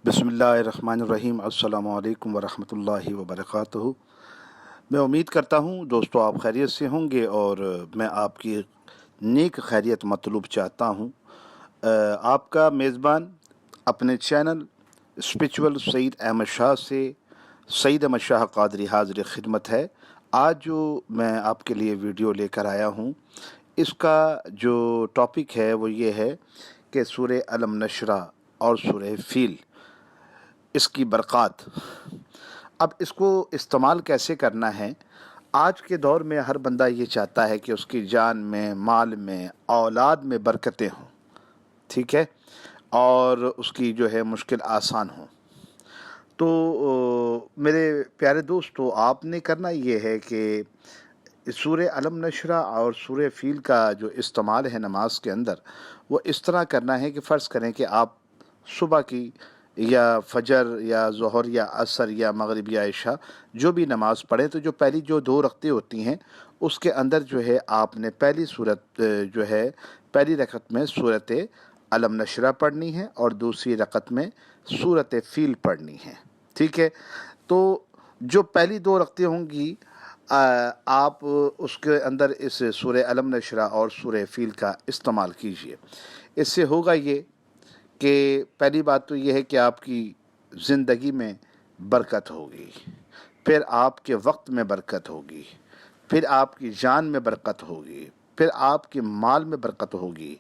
बिस्मिल्लाहिर्रहमानिर्रहीम। अस्सलामु अलैकुम वरहमतुल्लाहि वबरकातुहू। मैं उम्मीद करता हूँ दोस्तों आप खैरियत से होंगे और मैं आपकी नेक खैरियत मतलूब चाहता हूँ। आपका मेज़बान अपने चैनल स्पिरिचुअल सईद अहमद शाह से सईद अहमद शाह क़ादरी हाज़िर खिदमत है। आज जो मैं आपके लिए वीडियो लेकर आया हूँ, इसका जो टॉपिक है वो ये है कि सूरह अलम नशरा और सूरह फील, इसकी बरक़ात। अब इसको इस्तेमाल कैसे करना है? आज के दौर में हर बंदा ये चाहता है कि उसकी जान में, माल में, औलाद में बरकतें हों, ठीक है, और उसकी जो है मुश्किल आसान हो। तो मेरे प्यारे दोस्तों, आपने करना ये है कि सूरह अलम नशरा और सूरह फील का जो इस्तेमाल है नमाज के अंदर, वो इस तरह करना है कि फ़र्ज़ करें कि आप सुबह की या फजर या ज़ोहर या असर या मगरिब या इशा जो भी नमाज़ पढ़ें, तो जो पहली जो 2 रकतें होती हैं उसके अंदर जो है आपने पहली सूरत जो है पहली रकत में सूरत अलम नशरा पढ़नी है और दूसरी रकत में सूरत फील पढ़नी है, ठीक है। तो जो पहली 2 रकतें होंगी आप उसके अंदर इस सूरह अलम नशरा और सूरह फील का इस्तेमाल कीजिए। इससे होगा ये कि पहली बात तो ये है कि आपकी ज़िंदगी में बरकत होगी, फिर आपके वक्त में बरकत होगी, फिर आपकी जान में बरकत होगी, फिर आपके माल में बरकत होगी।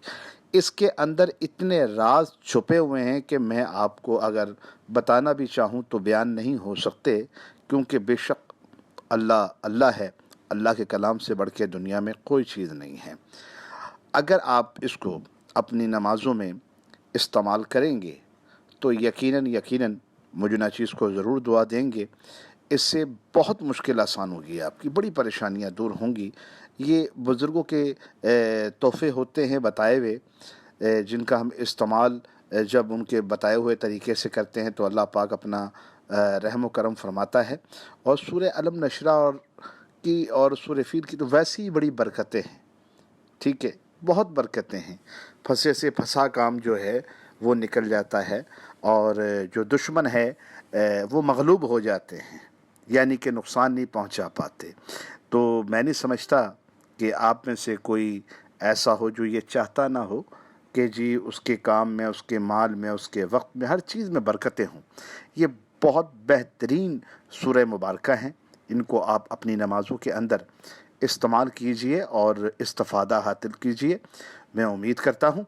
इसके अंदर इतने राज छुपे हुए हैं कि मैं आपको अगर बताना भी चाहूँ तो बयान नहीं हो सकते, क्योंकि बेशक अल्लाह अल्लाह है, अल्लाह के कलाम से बढ़ के दुनिया में कोई चीज़ नहीं है। अगर आप इसको अपनी नमाज़ों में इस्तेमाल करेंगे तो यकीनन मुझे ना चीज़ को ज़रूर दुआ देंगे। इससे बहुत मुश्किल आसान होगी, आपकी बड़ी परेशानियां दूर होंगी। ये बुज़ुर्गों के तोहफ़े होते हैं बताए हुए, जिनका हम इस्तेमाल जब उनके बताए हुए तरीके से करते हैं तो अल्लाह पाक अपना रहम व करम फरमाता है। और सूरह अलम नशरा और सूरह फील की तो वैसी ही बड़ी बरकतें हैं, ठीक है, बहुत बरकतें हैं। फंसे से फंसा काम जो है वो निकल जाता है और जो दुश्मन है वो मगलूब हो जाते हैं, यानी कि नुकसान नहीं पहुंचा पाते। तो मैं नहीं समझता कि आप में से कोई ऐसा हो जो ये चाहता ना हो कि जी उसके काम में, उसके माल में, उसके वक्त में, हर चीज़ में बरकतें हों। ये बहुत बेहतरीन सूरह मुबारका हैं, इनको आप अपनी नमाज़ों के अंदर इस्तेमाल कीजिए और इस्तिफ़ादा हासिल कीजिए। मैं उम्मीद करता हूँ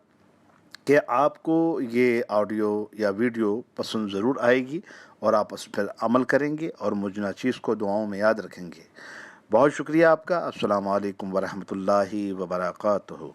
कि आपको ये ऑडियो या वीडियो पसंद ज़रूर आएगी और आप उस पर अमल करेंगे और मुझे ना चीज़ को दुआओं में याद रखेंगे। बहुत शुक्रिया आपका। अस्सलामु अलैकुम वरहमतुल्लाहि वबरकातुहू।